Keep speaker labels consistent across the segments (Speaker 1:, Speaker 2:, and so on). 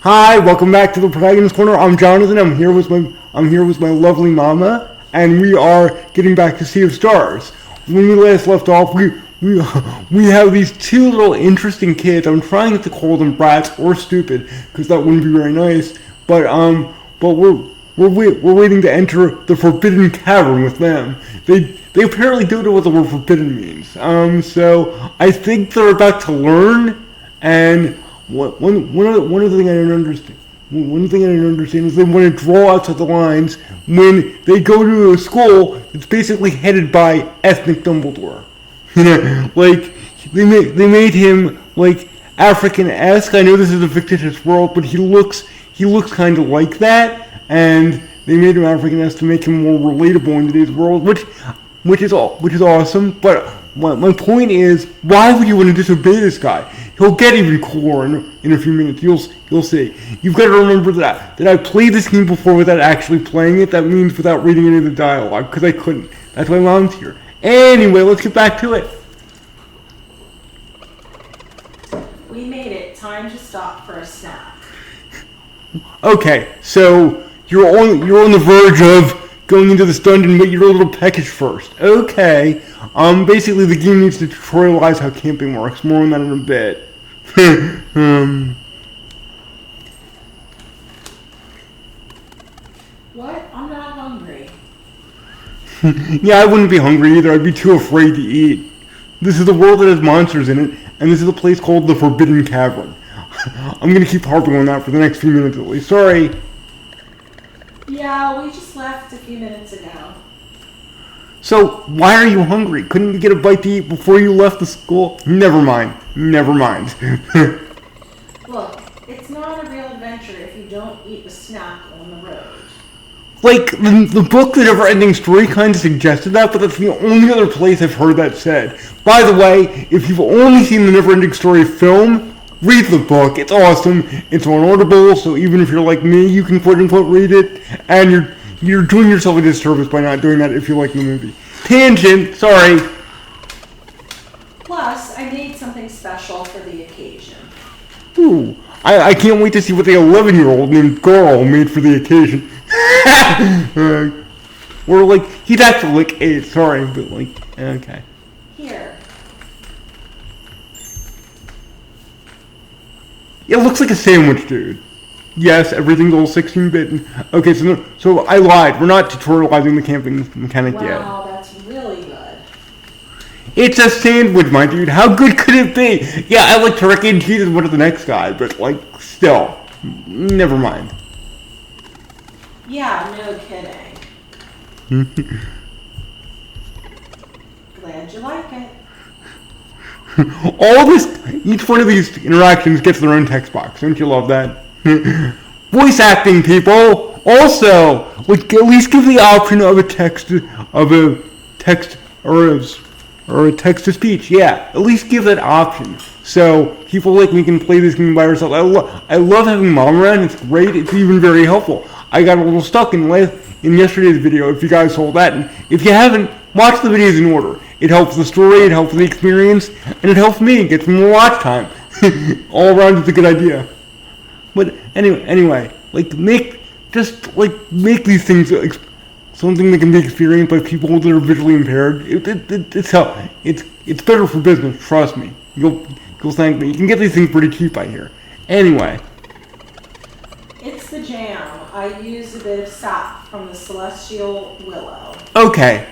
Speaker 1: Hi, welcome back to the Protagonist Corner. I'm Jonathan. I'm here with my lovely mama, and we are getting back to Sea of Stars. When we last left off, we have these two little interesting kids. I'm trying not to call them brats or stupid because that wouldn't be very nice. But we're waiting to enter the Forbidden Cavern with them. They apparently don't know what the word forbidden means. So I think they're about to learn. And one other thing I don't understand. One thing I don't understand is they want to draw outside the lines when they go to a school that's basically headed by ethnic Dumbledore. Like they made him like African-esque. I know this is a fictitious world, but he looks kind of like that, and they made him African-esque to make him more relatable in today's world, which is awesome. But my point is, why would you want to disobey this guy? He'll get even cooler in a few minutes. You'll see. You've got to remember that I played this game before without actually playing it. That means without reading any of the dialogue, because I couldn't. That's why Mom's here. Anyway, let's get back to it.
Speaker 2: We made it. Time to stop for a snack.
Speaker 1: Okay, so you're on the verge of going into this dungeon, but you're a little peckish first. Okay. Basically the game needs to tutorialize how camping works. More on that in a bit.
Speaker 2: What? I'm not hungry.
Speaker 1: Yeah, I wouldn't be hungry either. I'd be too afraid to eat. This is a world that has monsters in it, and this is a place called the Forbidden Cavern. I'm gonna keep harping on that for the next few minutes at least. Sorry.
Speaker 2: Yeah, we just left a few minutes ago.
Speaker 1: So, why are you hungry? Couldn't you get a bite to eat before you left the school? Never mind.
Speaker 2: Look, it's not a real adventure if you don't eat a snack on the road.
Speaker 1: Like, the book, The Never-Ending Story, kind of suggested that, but that's the only other place I've heard that said. By the way, if you've only seen the Never-Ending Story film, read the book. It's awesome. It's on Audible, so even if you're like me, you can quote-unquote read it, and you're doing yourself a disservice by not doing that if you like the movie. Tangent, sorry.
Speaker 2: Plus, I made something special for the occasion.
Speaker 1: Ooh, I can't wait to see what the 11-year-old named Garl made for the occasion. Or like, he's actually like 8, sorry, but like, okay.
Speaker 2: Here.
Speaker 1: It looks like a sandwich, dude. Yes, everything's all 16-bit. Okay, so I lied. We're not tutorializing the camping mechanic yet.
Speaker 2: Wow, that's really good.
Speaker 1: It's a sandwich, my dude. How good could it be? Yeah, I like turkey and cheese as much as the next guy, but like, still, never mind.
Speaker 2: Yeah, no kidding. Glad you like it.
Speaker 1: Each one of these interactions gets their own text box. Don't you love that? Voice acting, people. Also, like, at least give the option of a text or a text to speech. Yeah, at least give that option. So people like me can play this game by ourselves. I love having Mom around. It's great. It's even very helpful. I got a little stuck in yesterday's video. If you guys saw that, and if you haven't, watch the videos in order. It helps the story. It helps the experience, and it helps me get more watch time. All around, it's a good idea. But anyway, like make these things something that can be experienced by people that are visually impaired. It's better for business. Trust me. You'll thank me. You can get these things pretty cheap, I hear. Anyway.
Speaker 2: It's the jam. I used a bit of sap from the celestial willow.
Speaker 1: Okay.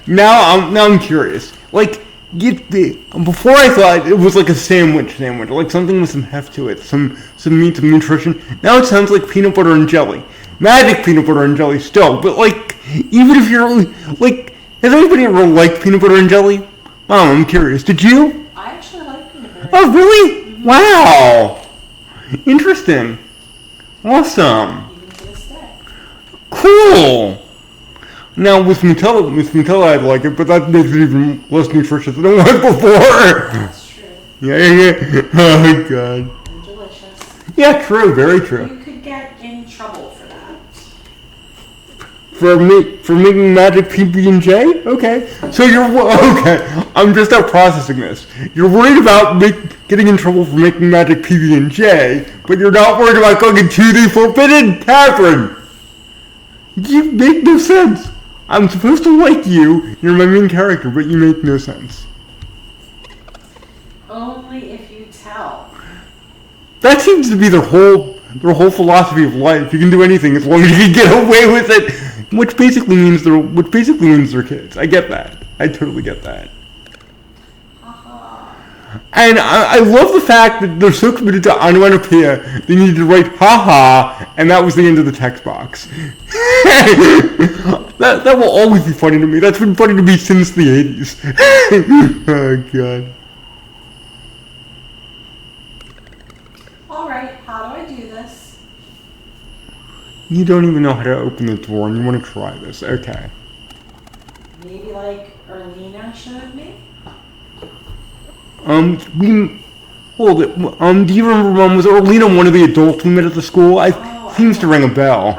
Speaker 1: Now I'm curious. Like, before I thought it was like a sandwich, like something with some heft to it, some meat, some nutrition. Now it sounds like peanut butter and jelly. Magic peanut butter and jelly still, but like, even if you're like, has anybody ever liked peanut butter and jelly? Mom, I'm curious. Did you?
Speaker 2: I actually like peanut butter.
Speaker 1: Oh, really? Mm-hmm. Wow. Interesting. Awesome.
Speaker 2: Even to this day.
Speaker 1: Cool. Now with Nutella I'd like it, but that makes it even less nutritious than it was before.
Speaker 2: That's true.
Speaker 1: Yeah. Oh god.
Speaker 2: And delicious.
Speaker 1: Yeah, true, very true.
Speaker 2: You could get in trouble for that.
Speaker 1: for making magic PB&J? Okay. So okay. I'm just not processing this. You're worried about getting in trouble for making magic PB&J, but you're not worried about going into the forbidden tavern. You make no sense. I'm supposed to like you. You're my main character, but you make no sense.
Speaker 2: Only if you tell.
Speaker 1: That seems to be their whole philosophy of life. You can do anything as long as you can get away with it, which basically means they're kids. I get that. I totally get that. And I love the fact that they're so committed to onomatopoeia, they needed to write "ha-ha," and that was the end of the text box. that will always be funny to me. That's been funny to me since the 80s. Oh, God.
Speaker 2: Alright, how do I do this?
Speaker 1: You don't even know how to open the door, and you want to try this. Okay.
Speaker 2: Maybe like Erlina showed me?
Speaker 1: Hold it. Do you remember, was Orlina one of the adults we met at the school? Seems to ring a bell.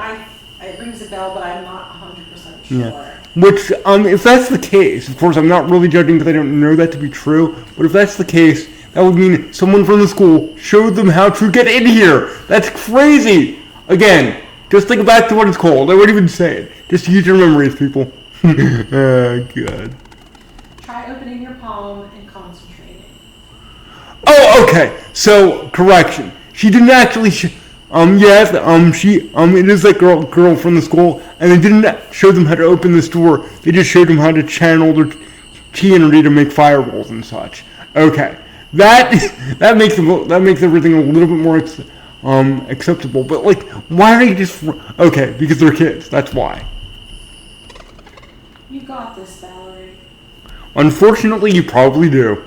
Speaker 2: It rings a bell, but I'm not 100% sure.
Speaker 1: Yeah. Which, if that's the case, of course, I'm not really judging because I don't know that to be true, but if that's the case, that would mean someone from the school showed them how to get in here. That's crazy. Again, just think back to what it's called. I won't even say it. Just use your memories, people. Oh, God.
Speaker 2: Try opening your palm and concentrating.
Speaker 1: Oh, okay. So, correction. She didn't actually. Yes. It is that girl from the school, and they didn't show them how to open this door. They just showed them how to channel their chi energy to make fireballs and such. Okay. That makes everything a little bit more acceptable. But like, why are they just? Okay, because they're kids. That's why.
Speaker 2: You got this, Valerie.
Speaker 1: Unfortunately, you probably do.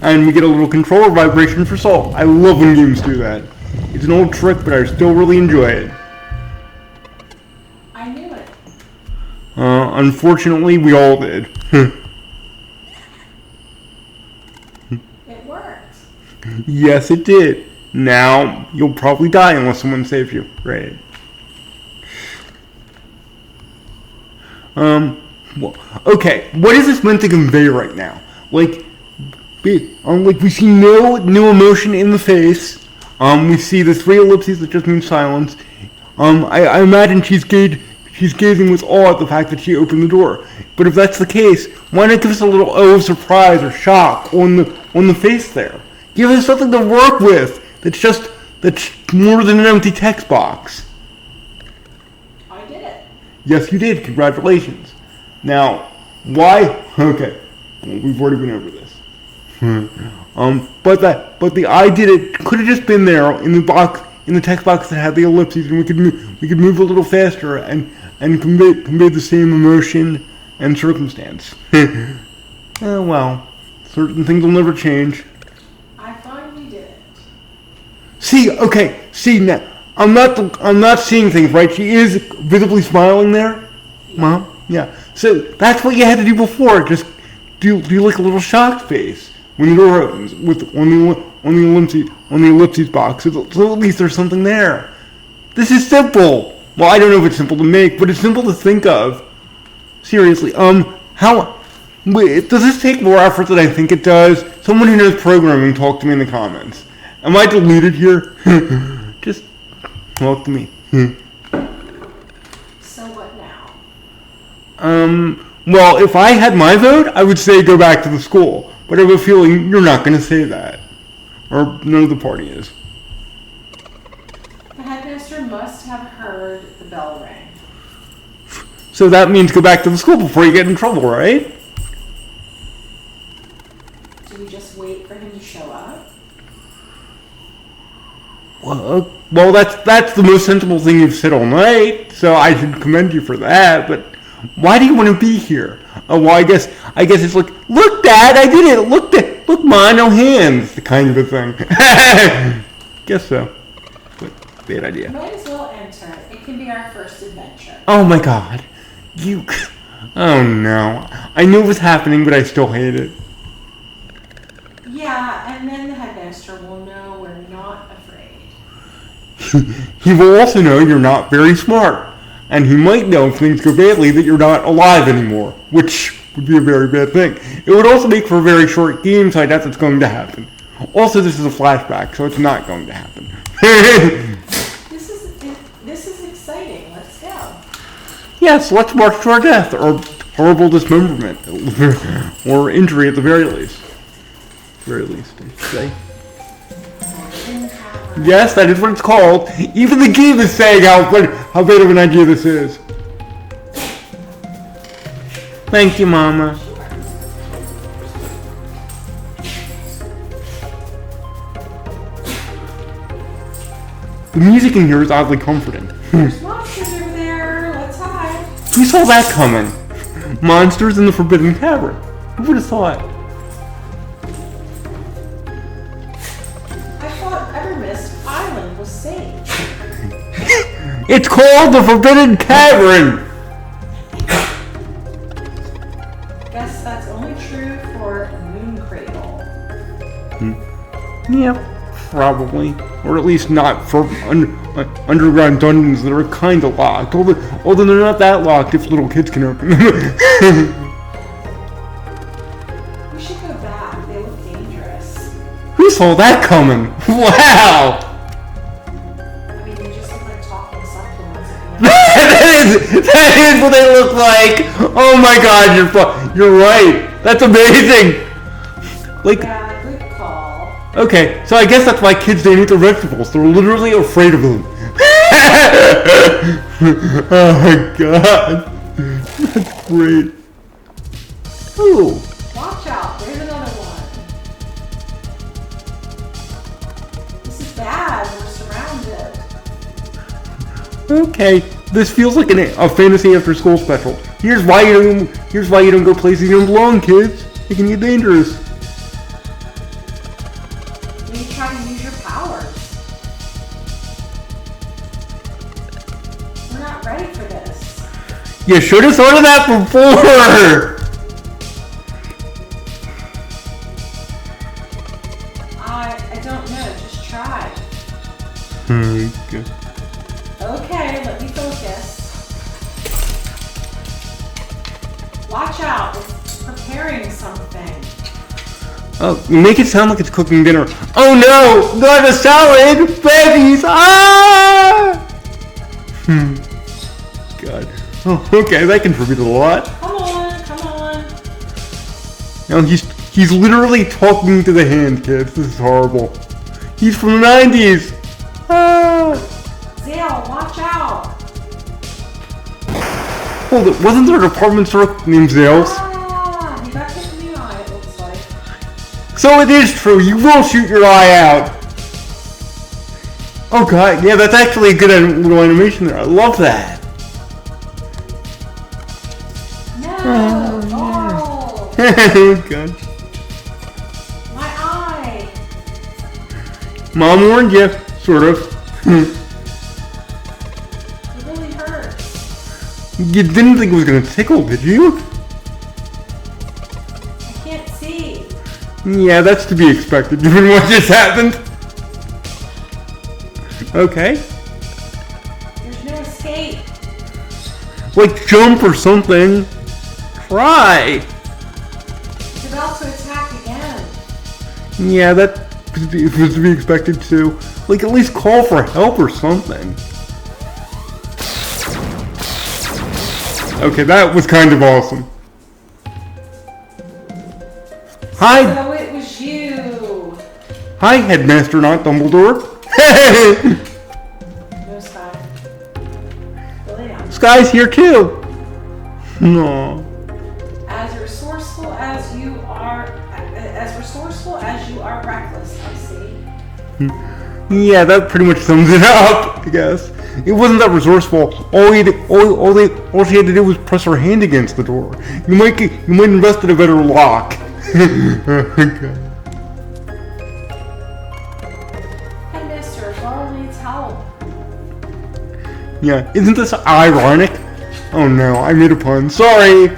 Speaker 1: And we get a little controller vibration for Salt. I love when games do that. It's an old trick, but I still really enjoy it.
Speaker 2: I knew it.
Speaker 1: Unfortunately, we all did.
Speaker 2: It worked.
Speaker 1: Yes, it did. Now, you'll probably die unless someone saves you. Right. Well, okay, what is this meant to convey right now? Like we see no emotion in the face. We see the three ellipses that just mean silence. I imagine she's gazing with awe at the fact that she opened the door. But if that's the case, why not give us a little of surprise or shock on the face there? Give us something to work with that's more than an empty text box.
Speaker 2: I did it.
Speaker 1: Yes, you did. Congratulations. Now, why? Okay, well, we've already been over this. But the I did it could have just been there in the text box that had the ellipses, and we could move a little faster and convey the same emotion and circumstance. Well, certain things will never change.
Speaker 2: I finally did it.
Speaker 1: See now, I'm not seeing things right. She is visibly smiling there, Mom. Yeah. So that's what you had to do before. Just do like a little shocked face when the door opens on the ellipses box. So at least there's something there. This is simple. Well, I don't know if it's simple to make, but it's simple to think of. Seriously, does this take more effort than I think it does? Someone who knows programming, talk to me in the comments. Am I deleted here? Just talk to me.
Speaker 2: So what now?
Speaker 1: Well, if I had my vote, I would say go back to the school. But I have a feeling you're not going to say that. Or none of the party is.
Speaker 2: The headmaster must have heard the bell ring.
Speaker 1: So that means go back to the school before you get in trouble, right?
Speaker 2: Do we just wait for him to show up?
Speaker 1: Well, that's the most sensible thing you've said all night. So I should commend you for that. But why do you want to be here? Oh, well, I guess it's like, look, Dad, I did it. Look, Ma, no hands, the kind of a thing. Guess so. But bad idea.
Speaker 2: Might as well enter. It can be our first adventure.
Speaker 1: Oh my God, oh no! I knew it was happening, but I still hate it.
Speaker 2: Yeah, and then the headmaster will know we're not afraid.
Speaker 1: He will also know you're not very smart. And he might know if things go badly that you're not alive anymore, which would be a very bad thing. It would also make for a very short game, so I doubt that's going to happen. Also, this is a flashback, so it's not going to happen.
Speaker 2: This is exciting. Let's go.
Speaker 1: Yes, let's march to our death, or horrible dismemberment, or injury at the very least. Very least, I should say. Yes, that is what it's called. Even the game is saying how bad of an idea this is. Thank you, Mama. The music in here is oddly comforting.
Speaker 2: There's monsters over there. Let's hide.
Speaker 1: Who saw that coming? Monsters in the Forbidden Cavern. Who would have thought?
Speaker 2: I thought Evermist Island was safe.
Speaker 1: It's called the Forbidden Cavern!
Speaker 2: Guess that's only true for Moon Cradle.
Speaker 1: Yep, probably. Or at least not for underground dungeons that are kinda locked. Although they're not that locked if little kids can open them.
Speaker 2: We should go back. They look dangerous.
Speaker 1: Who saw that coming? Wow!
Speaker 2: I mean, they just look like talking supplements.
Speaker 1: that is what they look like! Oh my god, you're right! That's amazing! Like,
Speaker 2: Yeah, good call.
Speaker 1: okay, so I guess that's why kids don't eat their vegetables. They're literally afraid of them. Oh my god. That's great. Ooh.
Speaker 2: Watch out. There's another one. This is bad. We're surrounded.
Speaker 1: Okay, this feels like a fantasy after school special. Here's why you don't go places you don't belong, kids. It can get dangerous.
Speaker 2: When you try to use your powers. We're not ready for this.
Speaker 1: You should have thought of that before.
Speaker 2: I don't know. Just try.
Speaker 1: Okay.
Speaker 2: Okay, let me focus. Watch out. It's preparing something.
Speaker 1: Oh, you make it sound like it's cooking dinner. Oh no! Not a salad! Babies! Ah! God. Oh, okay, that contributed a lot.
Speaker 2: Come on.
Speaker 1: Now he's literally talking to the hand, kids. This is horrible. He's from the 90s! Ah!
Speaker 2: Zale, watch out.
Speaker 1: Hold it, wasn't there a department store named Zales?
Speaker 2: Ah, you got hit in the eye, it looks like.
Speaker 1: So it is true, you will shoot your eye out! Oh god, yeah, that's actually a good little animation there. I love that.
Speaker 2: No! Oh!
Speaker 1: Oh god.
Speaker 2: My eye!
Speaker 1: Mom warned you, sort of.
Speaker 2: It really hurts.
Speaker 1: You didn't think it was gonna tickle, did you?
Speaker 2: I can't see.
Speaker 1: Yeah, that's to be expected given what just happened. Okay.
Speaker 2: There's no escape.
Speaker 1: Like jump or something. Try.
Speaker 2: It's about to attack again.
Speaker 1: Yeah, that was to be expected too. Like at least call for help or something. Okay, that was kind of awesome. Hi,
Speaker 2: So it was you.
Speaker 1: hi, Headmaster, not Dumbledore.
Speaker 2: No Sky. William.
Speaker 1: Sky's here too. No.
Speaker 2: As resourceful as you are reckless, I see.
Speaker 1: Yeah, that pretty much sums it up, I guess. It wasn't that resourceful. All she had to do was press her hand against the door. You might invest in a better lock. Okay.
Speaker 2: Hey, mister, Laurel needs help.
Speaker 1: Yeah, isn't this ironic? Oh no, I made a pun. Sorry.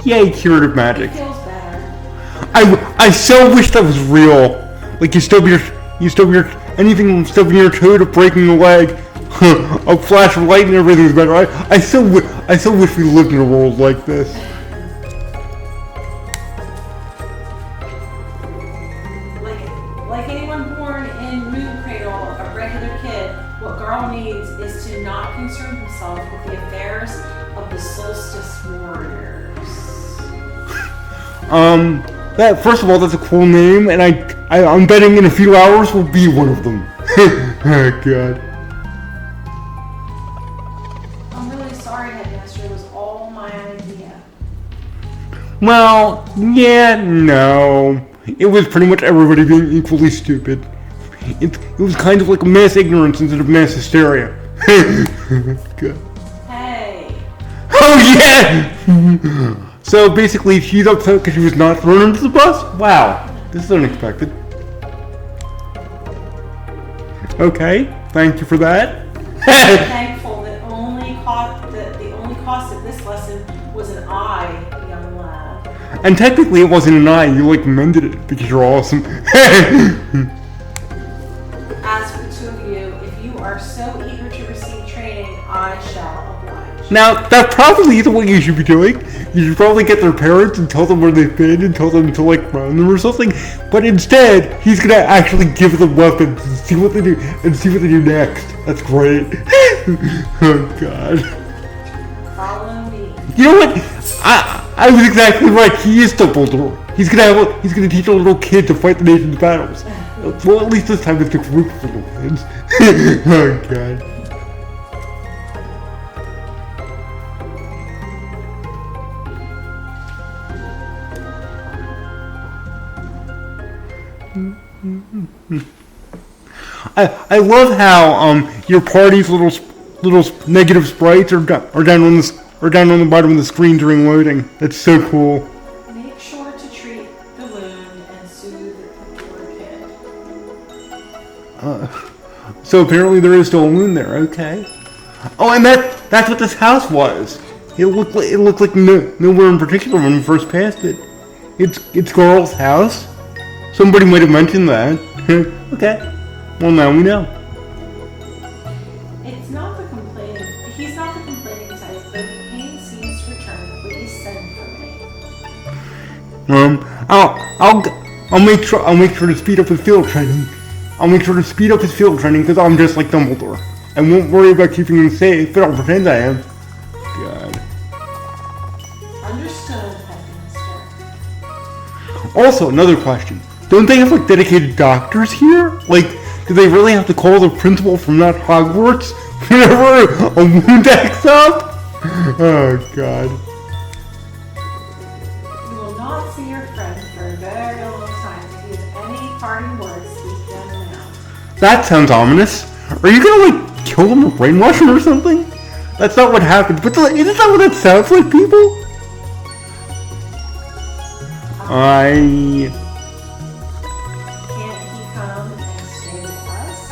Speaker 1: Yay, curative
Speaker 2: It
Speaker 1: magic.
Speaker 2: feels better.
Speaker 1: I so wish that was real. Like you stub your anything stubbing your toe to breaking a leg, a flash of light and everything's better. I so wish we lived in a world like this.
Speaker 2: Like anyone born in Moon Cradle, a regular kid, what Garl needs is to not concern himself with the affairs of the Solstice Warriors.
Speaker 1: That first of all, that's a cool name, and I'm betting in a few hours we'll be one of them. Oh God.
Speaker 2: I'm really sorry, Headmaster. It was all my idea.
Speaker 1: Well, yeah, no. It was pretty much everybody being equally stupid. It was kind of like mass ignorance instead of mass hysteria. God.
Speaker 2: Hey.
Speaker 1: Oh yeah! So basically she's upset because she was not thrown under the bus? Wow, this is unexpected. Okay, thank you for that.
Speaker 2: I'm thankful that the only cost of this lesson was an eye, young lad.
Speaker 1: And technically it wasn't an eye, you like mended it because you're awesome.
Speaker 2: As for the two of you, if you are so eager to receive training, I shall oblige.
Speaker 1: Now, that probably isn't what you should be doing. You should probably get their parents and tell them where they've been and tell them to like run them or something. But instead, he's gonna actually give them weapons and see what they do next. That's great. Oh God.
Speaker 2: Follow me.
Speaker 1: You know what? I was exactly right. He is Dumbledore. He's gonna teach a little kid to fight the nation's battles. Well, at least this time it's a group of little kids. Oh God. I love how your party's little negative sprites are down on the bottom of the screen during loading. That's so cool.
Speaker 2: Make sure to treat the wound and soothe the poor kid.
Speaker 1: So apparently there is still a wound there. Okay. Oh, and that's what this house was. It looked like nowhere in particular when we first passed it. It's Garl's house. Somebody might have mentioned that. Okay. Well, now we know.
Speaker 2: He's not the complaining type, but if pain seems to return, please send for me.
Speaker 1: I'll make sure to speed up his field training. Because I'm just like Dumbledore. I won't worry about keeping him safe, but I'll pretend I am. God.
Speaker 2: Understood, Headmaster.
Speaker 1: Also, another question. Don't they have like dedicated doctors here? Like, do they really have to call the principal from that Hogwarts whenever a wound acts up? Oh God.
Speaker 2: You will not see your friend for a very long time. If you have any parting words, speak them now.
Speaker 1: That sounds ominous. Are you gonna like kill him or brainwash him or something? That's not what happened. But isn't that what that sounds like, people?
Speaker 2: Can't he come and stay with us?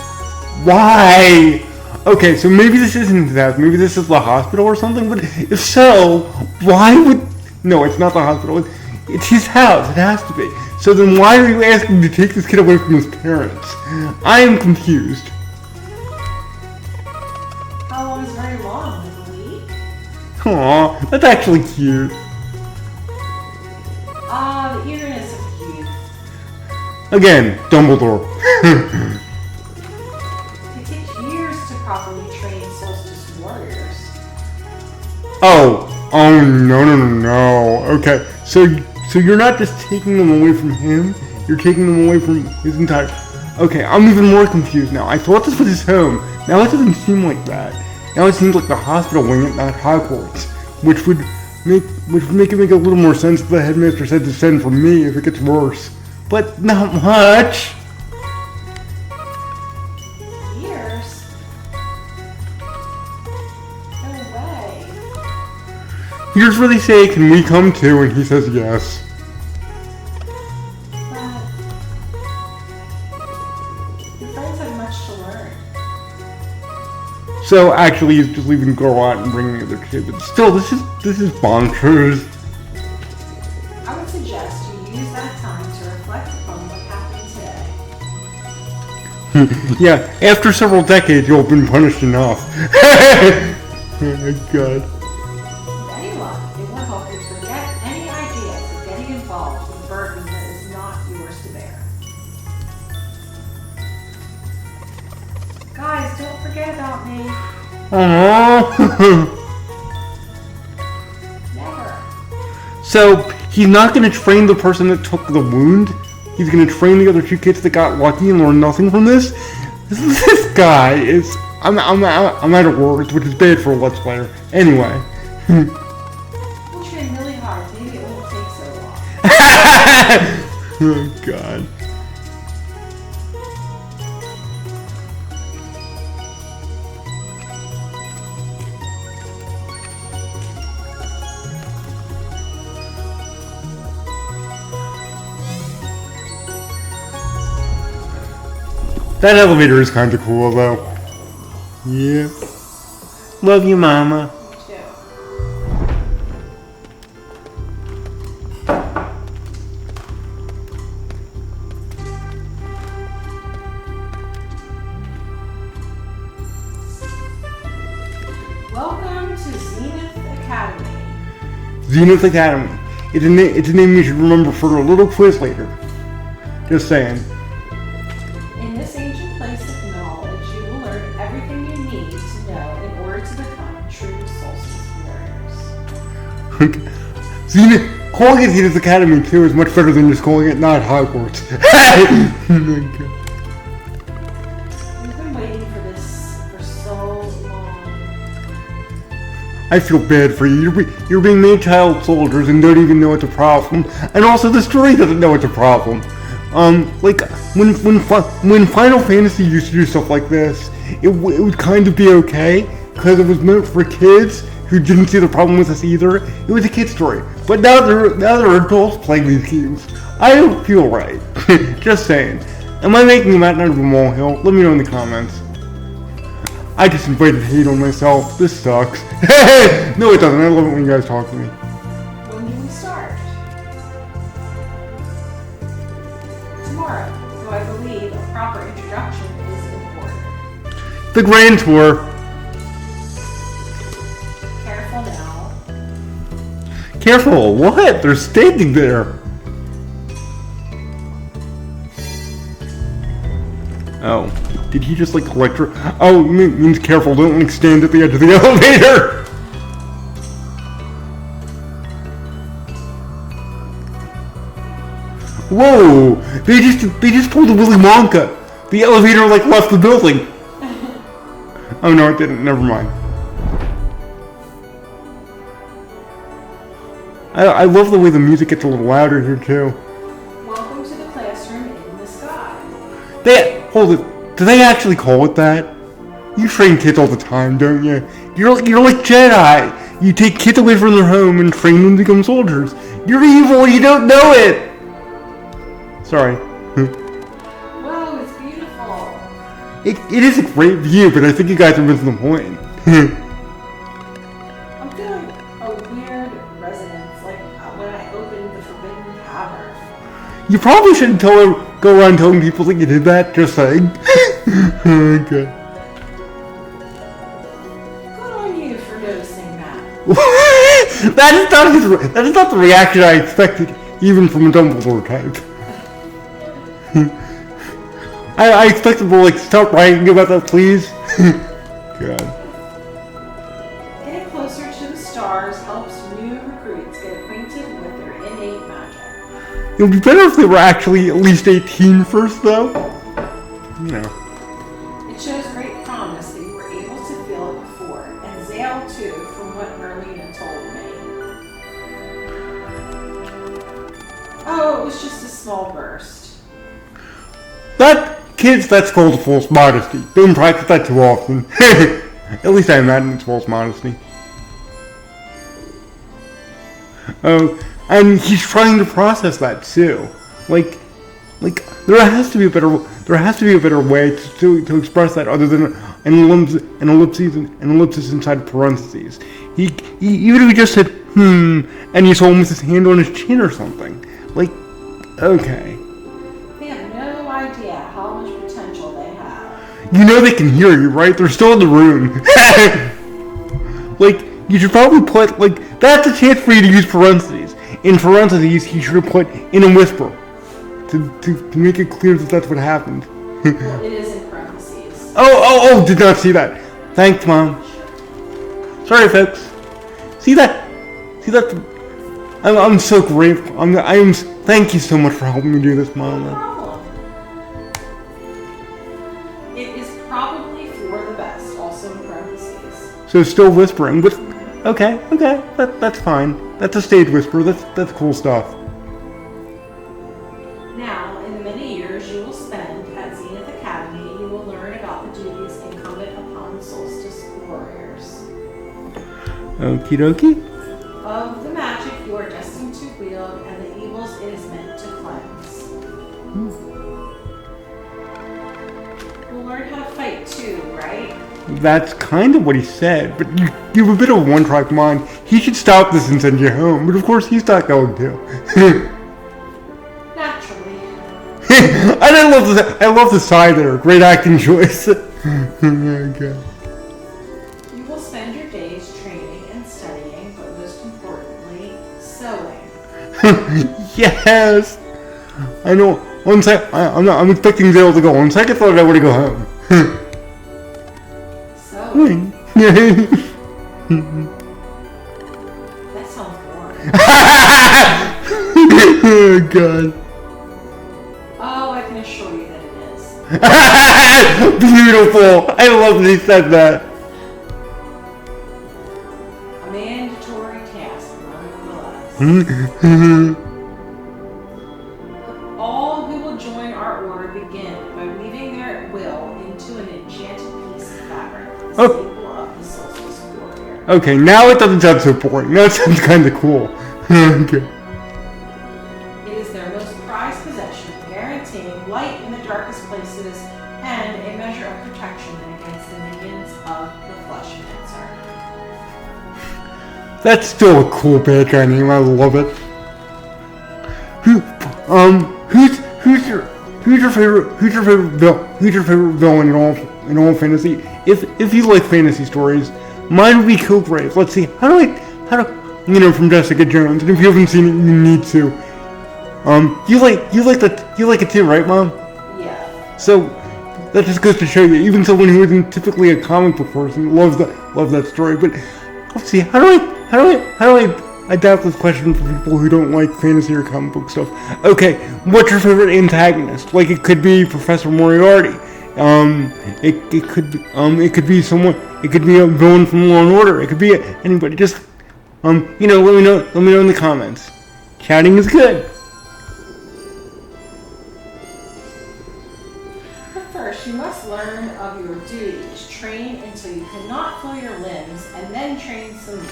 Speaker 1: Why? Okay, so maybe this isn't his house. Maybe this is the hospital or something. But if so, why would... No, it's not the hospital. It's his house. It has to be. So then why are you asking to take this kid away from his parents? I am confused.
Speaker 2: How long is very long? Like a week?
Speaker 1: Aw, that's actually cute.
Speaker 2: Ah, the eagerness of youth.
Speaker 1: Again, Dumbledore.
Speaker 2: It takes years to properly train Solstice warriors.
Speaker 1: Oh, no. Okay, so you're not just taking them away from him, you're taking them away from his entire... Okay, I'm even more confused now. I thought this was his home. Now it doesn't seem like that. Now it seems like the hospital wing at not Hogwarts, which would make it make a little more sense if the headmaster said to send for me if it gets worse. But not much.
Speaker 2: Years? No way.
Speaker 1: You just really say, can we come too? And he says yes.
Speaker 2: But your friends have much to learn.
Speaker 1: So actually he's just leaving Girl out and bringing the other kid. But still, this is bonkers. Yeah, after several decades, you'll have been punished enough. Oh my god.
Speaker 2: With any luck, it will help you forget any idea of getting involved with a burden that is not yours to bear. Guys, don't forget about me.
Speaker 1: Aww.
Speaker 2: Never.
Speaker 1: So, he's not going to train the person that took the wound. He's going to train the other two kids that got lucky and learn nothing from this. This guy is... I'm out of words, which is bad for a Let's Player. Anyway.
Speaker 2: We'll train really hard. Maybe it won't take so long.
Speaker 1: Oh, God. That elevator is kind of cool, though. Yep. Love you, Mama.
Speaker 2: Me too. Welcome to Zenith Academy.
Speaker 1: Zenith Academy. It's a name you should remember for a little quiz later. Just saying.
Speaker 2: In this ancient place of knowledge, you will learn everything you need to know in order to become true solstice warriors.
Speaker 1: Zenith, calling it Zenith Academy too is much better than just calling it not Hogwarts. Oh my God.
Speaker 2: We've been waiting for this for so long.
Speaker 1: I feel bad for you. You're being made child soldiers and don't even know it's a problem. And also the story doesn't know it's a problem. Like, when Final Fantasy used to do stuff like this, it would kind of be okay, because it was meant for kids who didn't see the problem with this either. It was a kid's story. But now they're adults playing these games. I don't feel right. Just saying. Am I making a mountain out of a molehill? Let me know in the comments. I just invited hate on myself. This sucks. No, it doesn't. I love it when you guys talk to me.
Speaker 2: When do we start? Tomorrow, though I believe a proper introduction is important.
Speaker 1: The Grand Tour.
Speaker 2: Careful now.
Speaker 1: Careful, what? They're standing there. Oh, did he just like electro? Oh, means careful, don't like stand at the edge of the elevator. Whoa, they just pulled a Willy Wonka. The elevator like left the building. Oh no, it didn't, never mind. I love the way the music gets a little louder here too.
Speaker 2: Welcome to the classroom in the sky.
Speaker 1: Hold it. Do they actually call it that? You train kids all the time, don't you? You're like Jedi. You take kids away from their home and train them to become soldiers. You're evil. You don't know it. Sorry.
Speaker 2: Whoa, it's beautiful.
Speaker 1: It is a great view, but I think you guys are missing the point.
Speaker 2: I'm feeling a weird resonance, like when I opened the Forbidden Cavern.
Speaker 1: You probably shouldn't go around telling people that you did that. Just saying. Okay.
Speaker 2: Good on you for noticing that.
Speaker 1: That is not the reaction I expected, even from a Dumbledore type. I expected to like stop writing about that, please. God.
Speaker 2: Getting closer to the stars helps new recruits get acquainted with their innate magic.
Speaker 1: It would be better if they were actually at least 18 first, though. You know.
Speaker 2: It shows great promise that you were able to feel it before, and Zale too, from what Merlina told me. Oh, it was just a small burst.
Speaker 1: Kids, that's called false modesty. Don't practice that too often. At least I imagine it's false modesty. Oh, and he's trying to process that too. Like there has to be a better way to express that other than an ellipsis inside parentheses. He even if he just said and you saw him with his hand on his chin or something. Like, okay.
Speaker 2: They have no idea how much potential they have.
Speaker 1: You know they can hear you, right? They're still in the room. Like, you should probably put, like, that's a chance for you to use parentheses. In parentheses, you should have put in a whisper to make it clear that that's what happened.
Speaker 2: Well, it is in parentheses.
Speaker 1: Oh, did not see that. Thanks, Mom. Sorry, folks. See that? I'm so grateful. Thank you so much for helping me do this, Mom.
Speaker 2: No problem. It is probably for the best, also in parentheses.
Speaker 1: So still whispering, but okay, that's fine. That's a stage whisper. That's cool stuff.
Speaker 2: Now, in the many years you will spend at Zenith Academy, you will learn about the duties incumbent upon Solstice warriors.
Speaker 1: Okie dokie.
Speaker 2: Of the magic you are destined to wield and the evils it is meant to cleanse. We'll learn how to fight too, right?
Speaker 1: That's kind of what he said, but you have a bit of a one-track mind. He should stop this and send you home, but of course he's not going to.
Speaker 2: Naturally.
Speaker 1: And I love the sigh there. Great acting choice. Okay.
Speaker 2: You will spend your days training and studying, but most importantly, sewing.
Speaker 1: Yes. I know. I'm expecting Zale to go. One second thought I would go home.
Speaker 2: Sewing? That sounds boring.
Speaker 1: Oh God.
Speaker 2: Oh, I can assure you that it is.
Speaker 1: Beautiful. I love that he said that.
Speaker 2: A mandatory task, nonetheless. All who will join our order begin by weaving their will into an enchanted piece of fabric, the symbol of the Solstice warrior.
Speaker 1: Okay, now it doesn't sound so boring. Now it sounds kind of cool. Okay.
Speaker 2: It is their most prized possession, guaranteeing light in the darkest places and a measure of protection against the minions of the Flashmancer.
Speaker 1: That's still a cool bad guy name. I love it. Who's your favorite villain in all fantasy? If you like fantasy stories, mine would be Kilgrave. Let's see. How do from Jessica Jones? And if you haven't seen it, you need to. You like it too, right, Mom?
Speaker 2: Yeah.
Speaker 1: So that just goes to show you, even someone who isn't typically a comic book person loves that story. But let's see. How do I adapt this question for people who don't like fantasy or comic book stuff? Okay, what's your favorite antagonist? Like, it could be Professor Moriarty. It could be someone. It could be a villain from Law and Order. It could be anybody. Just let me know in the comments. Chatting is good.
Speaker 2: But first, you must learn of your duties. Train until you cannot feel your limbs, and then train some more.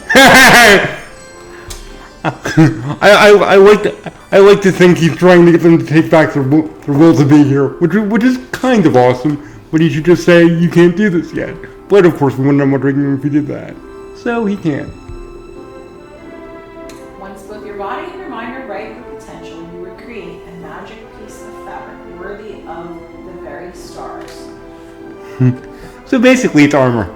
Speaker 1: I like to think he's trying to get them to take back their will to be here, which is kind of awesome. But he should just say you can't do this yet. But of course, we wouldn't know what if he did that. So he can't.
Speaker 2: Once both your body and your mind are right for potential, you would create a magic piece of fabric worthy of the very stars.
Speaker 1: So basically, it's armor.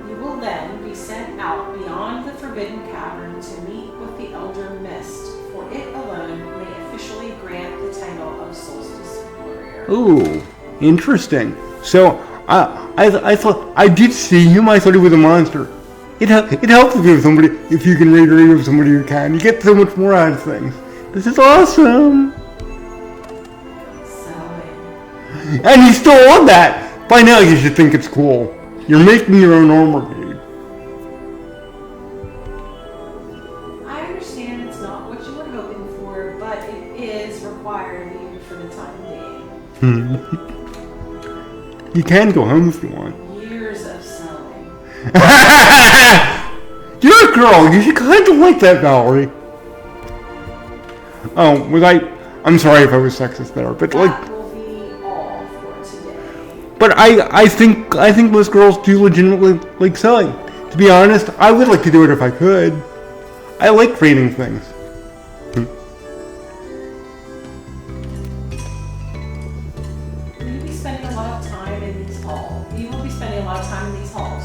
Speaker 2: You will then be sent out beyond the Forbidden Cavern to meet with the Elder Mist, for it alone may officially grant the title of Solstice Warrior.
Speaker 1: Ooh, interesting. So I thought I did see him. I thought he was a monster. It helps if you can read with somebody who can. You get so much more out of things. This is awesome. And he's still on that. By now you should think it's cool. You're making your own armor, dude.
Speaker 2: I understand it's not what you were hoping for, but it is required even for the time being.
Speaker 1: You can go home if you want.
Speaker 2: Years of sewing.
Speaker 1: You're a girl. You should kind of like that, Valerie. Oh, I'm sorry if I was sexist there, but
Speaker 2: That will be all for today.
Speaker 1: But I think most girls do legitimately like sewing. To be honest, I would like to do it if I could. I like creating things.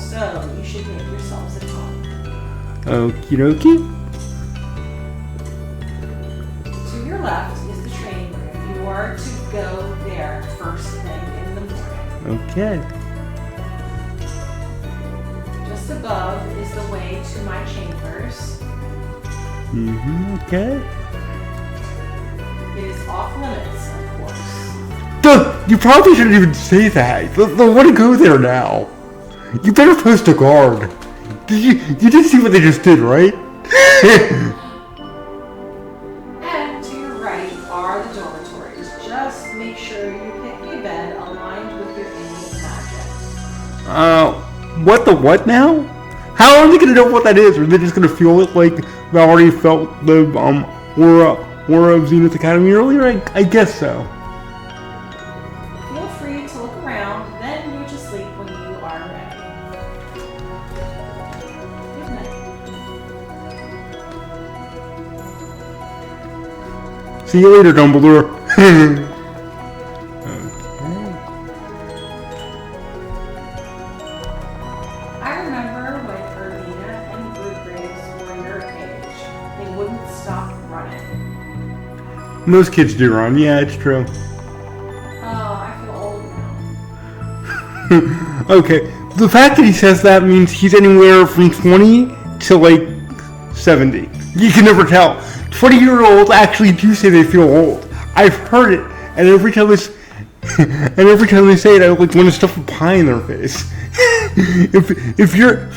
Speaker 2: so you should make yourselves at home.
Speaker 1: Okie dokie.
Speaker 2: To your left is the training room. You are to go there first thing in the morning.
Speaker 1: Okay.
Speaker 2: Just above is the way to my chambers.
Speaker 1: Okay.
Speaker 2: It is off limits, of course.
Speaker 1: Duh, you probably shouldn't even say that. They'll want to go there now. You better post a guard. You did see what they just did, right?
Speaker 2: And to your right are the dormitories. Just make sure you pick a bed aligned with your innate magic.
Speaker 1: What the what now? How are they gonna know what that is? Or are they just gonna feel it like they already felt the aura of Zenith Academy earlier? I guess so.
Speaker 2: Feel free to look around, then go to sleep when you are ready. Good night.
Speaker 1: See you later, Dumbledore. Okay.
Speaker 2: I remember when Urbina and Bluegraves were in your cage. They wouldn't stop running.
Speaker 1: Most kids do run. Yeah, it's true.
Speaker 2: Oh, I feel old now.
Speaker 1: Okay. The fact that he says that means he's anywhere from 20 to like 70. You can never tell. 20-year-olds actually do say they feel old. I've heard it, and every time they say it, I like want to stuff a pie in their face. if you're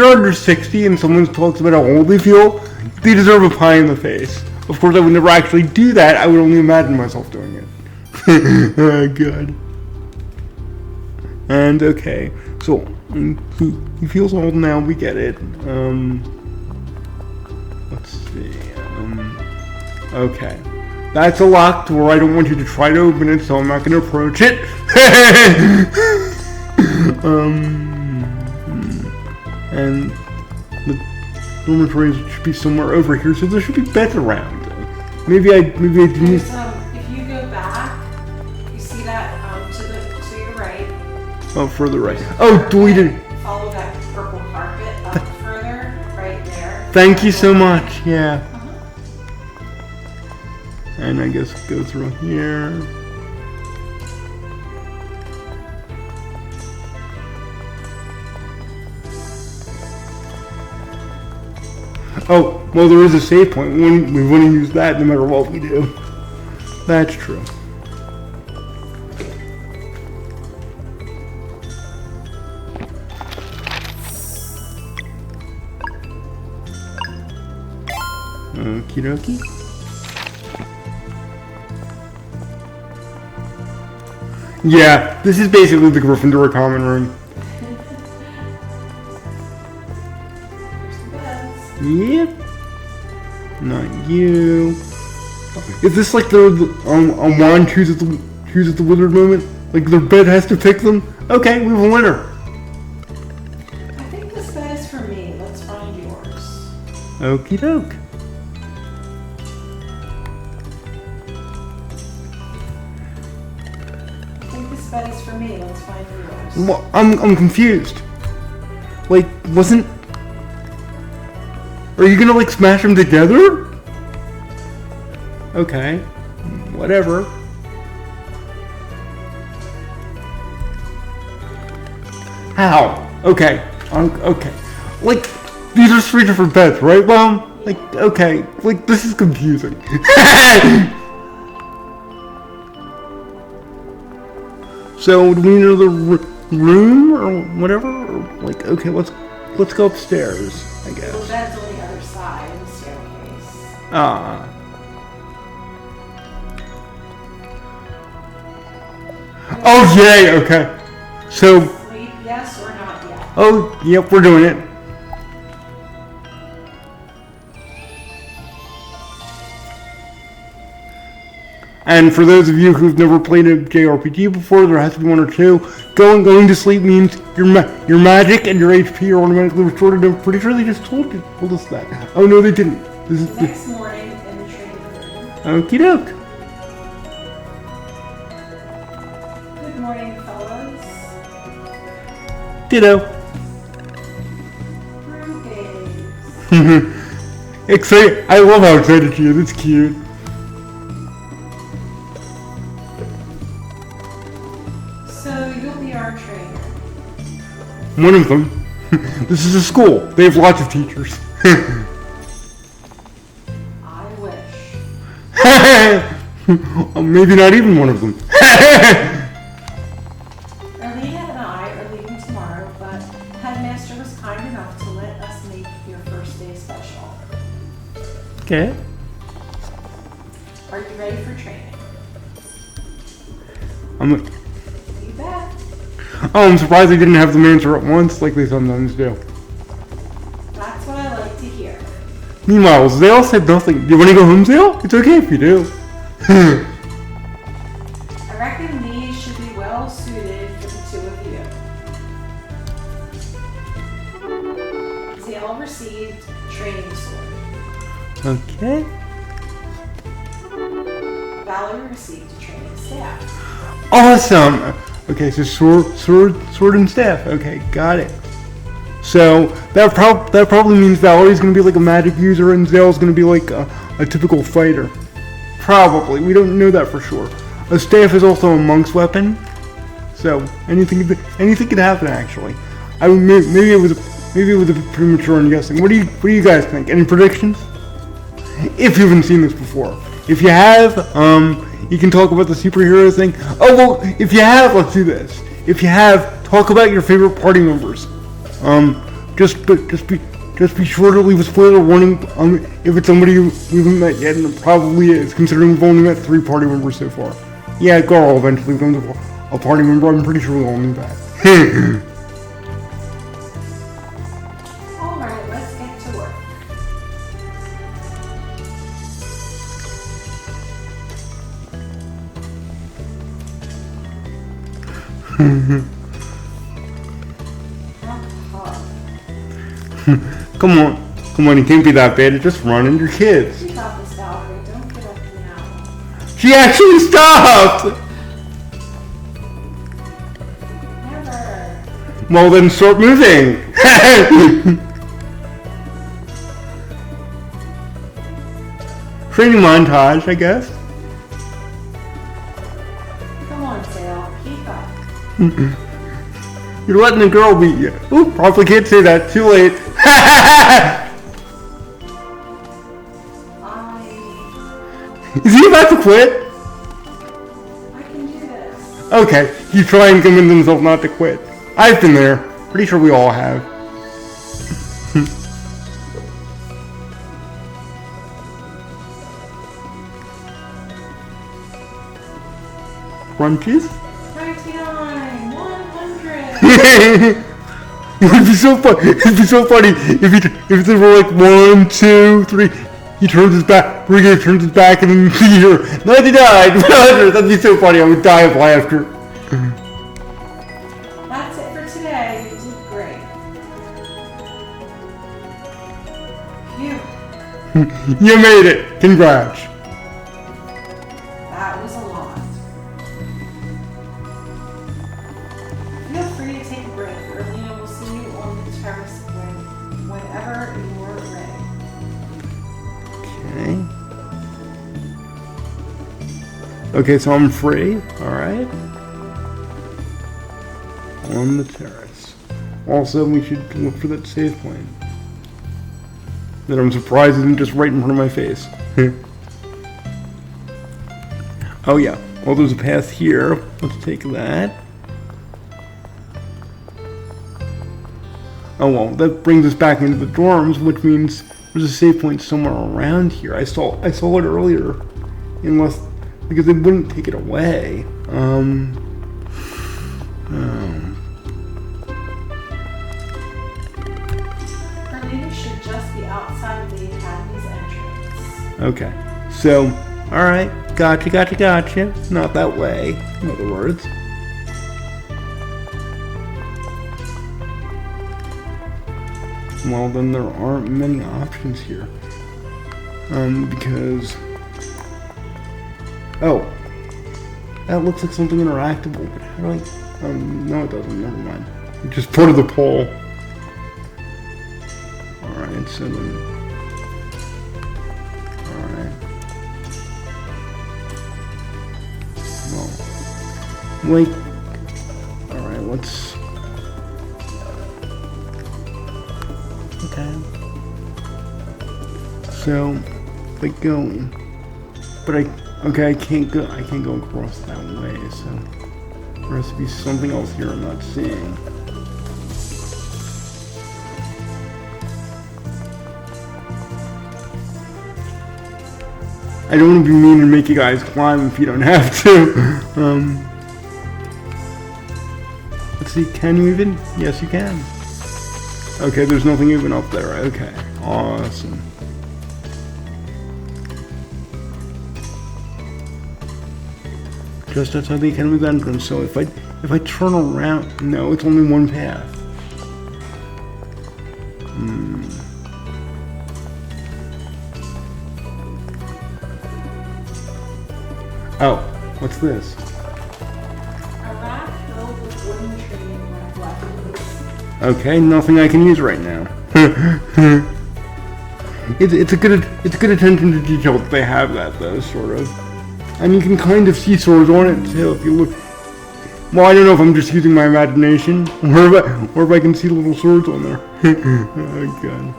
Speaker 1: under 60 and someone talks about how old they feel, they deserve a pie in the face. Of course, I would never actually do that. I would only imagine myself doing it. Good. And okay, so he feels old now. We get it. Let's see. Okay, that's a locked door. I don't want you to try to open it, so I'm not going to approach it. And the dormitories should be somewhere over here, so there should be beds around. Maybe I didn't.
Speaker 2: If you go back, you see that to your right.
Speaker 1: Oh, further right. Oh, deleted.
Speaker 2: Follow that purple carpet up further, right there.
Speaker 1: Thank you so much. Yeah. And I guess go through here. Oh, well, there is a save point. We want to use that no matter what we do. That's true. Okie dokie. Yeah, this is basically the Gryffindor common room. Yep. Not you. Is this like the wand choose at the wizard moment? Like their bed has to pick them? Okay, we have a winner.
Speaker 2: I think this bed is for me. Let's find yours.
Speaker 1: Okie doke.
Speaker 2: I think this bed is for me. Let's find yours.
Speaker 1: Well, I'm confused. Like, wasn't... Are you gonna like smash them together? Okay. Whatever. How? Okay. Okay. Like, these are 3 different beds, right, Mom? Like, okay. Like, this is confusing. So, do we know the room or whatever? Or, like, okay, let's go upstairs, I guess.
Speaker 2: The bed's on the other side of the staircase.
Speaker 1: Ah. Oh, yay, okay. So,
Speaker 2: Sleep, yes or not yet?
Speaker 1: oh, yep, we're doing it. And for those of you who've never played a JRPG before, there has to be 1 or 2. Going to sleep means your magic and your HP are automatically restored, and I'm pretty sure they just told us that. Oh no, they didn't. This is
Speaker 2: Next morning in the training room.
Speaker 1: okie doke.
Speaker 2: Good morning, fellas.
Speaker 1: Ditto.
Speaker 2: Rubies.
Speaker 1: Excited. I love how excited she is. It's cute.
Speaker 2: So you'll be our trainer.
Speaker 1: One of them. This is a school. They have lots of teachers.
Speaker 2: I wish.
Speaker 1: Maybe not even one of them.
Speaker 2: Arlena and I are leaving tomorrow, but Headmaster was kind enough to let us make your first day special.
Speaker 1: Okay.
Speaker 2: Are you ready for training?
Speaker 1: I'm
Speaker 2: Bet.
Speaker 1: I'm surprised they didn't have them answer at once like they sometimes do.
Speaker 2: That's what I like to hear.
Speaker 1: Meanwhile, Zale said nothing. Do you want to go home, Zale? It's okay if you do.
Speaker 2: I reckon these should be well suited for the two of you. Zale received training sword.
Speaker 1: Okay.
Speaker 2: Valerie received a training staff.
Speaker 1: Awesome. Okay, so sword and staff. Okay, got it. So that probably means Valerie's gonna be like a magic user and Zale's gonna be like a typical fighter. Probably. We don't know that for sure. A staff is also a monk's weapon, so anything could happen actually. I mean, maybe it was a bit premature in guessing. What do you guys think? Any predictions? If you haven't seen this before, if you have, you can talk about the superhero thing. Oh well, if you have, let's do this. If you have, talk about your favorite party members. Just be sure to leave a spoiler warning. If it's somebody we haven't met yet, and it probably is, considering we've only met 3 party members so far. Yeah, Carl eventually becomes a party member. I'm pretty sure we all knew that.
Speaker 2: Alright, let's get to work.
Speaker 1: Come on, it can't be that bad. It's just running your kids.
Speaker 2: You got this, Valerie. Don't get up now.
Speaker 1: She actually stopped!
Speaker 2: Never.
Speaker 1: Well then start moving! Training montage, I guess.
Speaker 2: Come on, Zale. Keep up.
Speaker 1: You're letting the girl beat you. Ooh, probably can't say that. Too late. Is he about to quit?
Speaker 2: I can do this.
Speaker 1: Okay, he's trying to convince himself not to quit. I've been there. Pretty sure we all have. Crunches?
Speaker 2: 99, 100.
Speaker 1: It would be so fun. It'd be so funny if there were like 1, 2, 3. He turns his back. Ricky turns his back, and then you hear 99, 100. That'd be so funny. I would die of laughter.
Speaker 2: That's it for today. You did great. Phew.
Speaker 1: You made it. Congrats.
Speaker 2: That was a lot. Feel free to take a break. Erlina will see you on the terrace whenever you're ready.
Speaker 1: Okay, so I'm free. Alright. On the terrace. Also, we should look for that save point. That I'm surprised isn't just right in front of my face. Oh yeah. Well, there's a path here. Let's take that. Oh well, that brings us back into the dorms, which means there's a save point somewhere around here. I saw it earlier, unless because they wouldn't take it away.
Speaker 2: Erlina should just be outside of the academy's entrance.
Speaker 1: Okay, so all right, gotcha. Not that way, in other words. Well, then there aren't many options here. Because... Oh. That looks like something interactable, but how do I... no it doesn't, never mind. It's just part of the pole. Alright, so then... Alright. Well... Like... Alright, let's... Okay. So... Like going... But okay, I can't go across that way, so there has to be something else here I'm not seeing. I don't want to be mean and make you guys climb if you don't have to. Let's see, can you even? Yes, you can. Okay, there's nothing even up there. Okay, awesome. Just outside the Academy's entrance, so if I turn around, no, it's only one path. Oh, what's this?
Speaker 2: A raft filled with wooden tree and reflections.
Speaker 1: Okay, nothing I can use right now. it's a good attention to detail that they have that though, sort of. And you can kind of see swords on it too if you look. Well, I don't know if I'm just using my imagination or if I can see little swords on there. Oh god.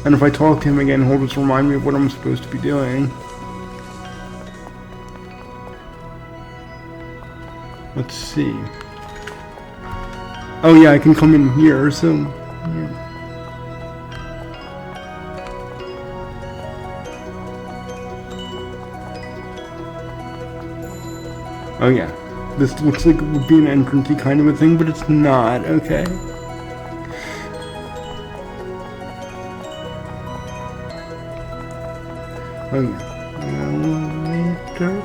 Speaker 1: And if I talk to him again, he'll just remind me of what I'm supposed to be doing. Let's see. Oh yeah, I can come in here, so... Yeah. Oh yeah. This looks like it would be an entrance-y kind of a thing, but it's not. Okay. Oh yeah. Elevator?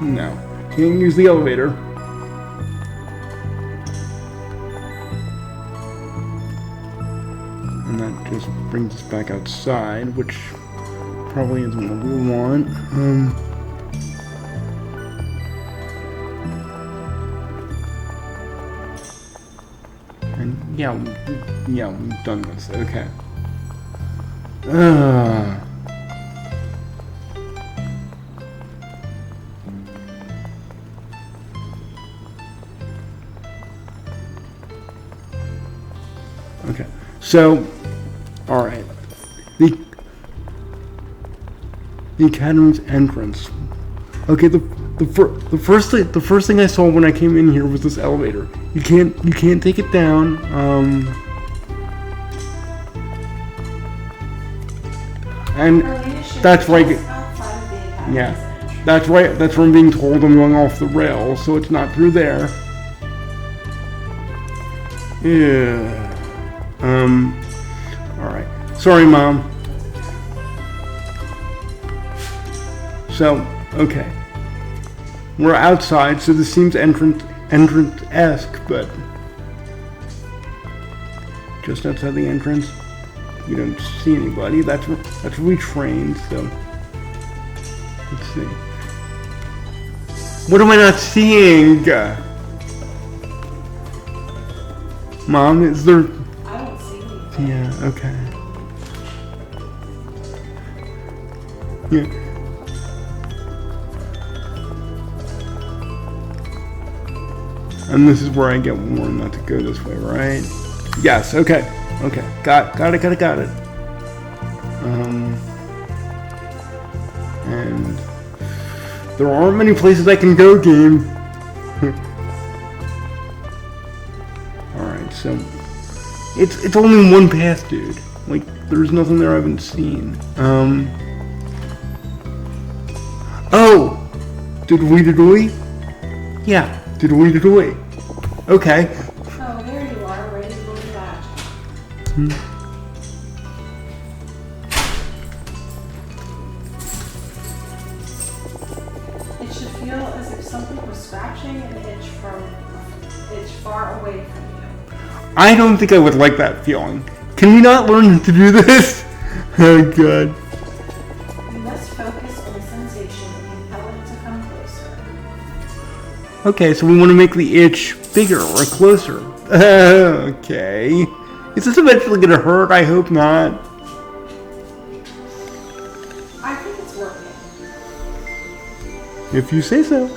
Speaker 1: No. Can't use the elevator. And that just brings us back outside, which probably isn't what we want. And yeah, we've done this. Okay. Okay, so, all right, the Academy's entrance. Okay, the first thing I saw when I came in here was this elevator. You can't take it down. And that's right. Yeah, that's right. That's where I'm being told I'm going off the rails, so it's not through there. Yeah. Alright. Sorry, Mom. So, okay. We're outside, so this seems entrance-esque, but just outside the entrance, you don't see anybody. That's where we trained, so let's see. What am I not seeing? Mom, is there... Yeah, okay. Yeah. And this is where I get warned not to go this way, right? Yes, okay. Okay. Got it. And there aren't many places I can go, game. Alright, so It's only one path, dude. Like, there's nothing there I haven't seen. Oh! Diddly? Yeah, diddly. Okay.
Speaker 2: Oh, there you are, ready to go back. It should feel as if something was scratching an itch far away from you.
Speaker 1: I don't think I would like that feeling. Can we not learn to do this? Oh god.
Speaker 2: You must focus on the sensation and compel it to come closer.
Speaker 1: Okay, so we want to make the itch bigger or closer. Okay. Is this eventually gonna hurt? I hope not.
Speaker 2: I think it's working.
Speaker 1: If you say so.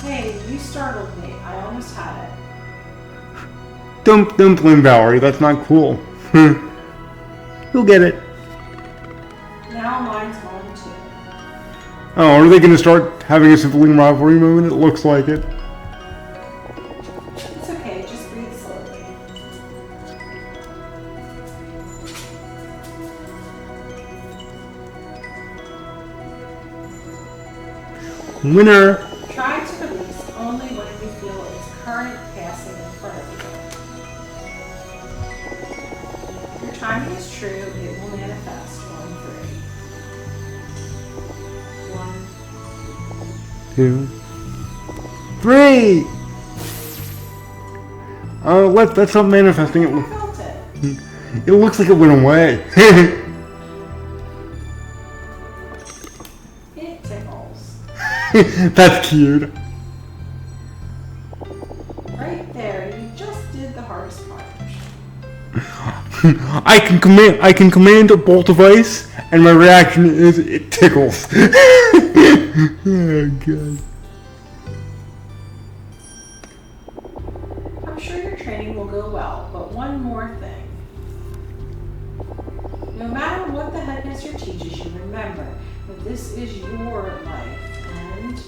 Speaker 2: Hey, you startled me. I almost had it.
Speaker 1: Don't blame Valerie, that's not cool. You'll get it.
Speaker 2: Now mine's gone too.
Speaker 1: Oh, are they gonna start having a sibling rivalry moment? It looks like it.
Speaker 2: It's okay, just breathe slowly.
Speaker 1: Winner!
Speaker 2: Try to release only when you feel its current passing in front of you. If your timing is true, it will manifest 1, 3. 1.
Speaker 1: 2, 3! That's not manifesting.
Speaker 2: I felt it.
Speaker 1: It looks like it went away.
Speaker 2: It tickles.
Speaker 1: That's cute.
Speaker 2: Right there, you just did the hardest part.
Speaker 1: I can command a bolt of ice, and my reaction is it tickles. Oh god.
Speaker 2: I'm sure your training will go well, but one more thing. No matter what the headmaster teaches you, remember that this is your life, and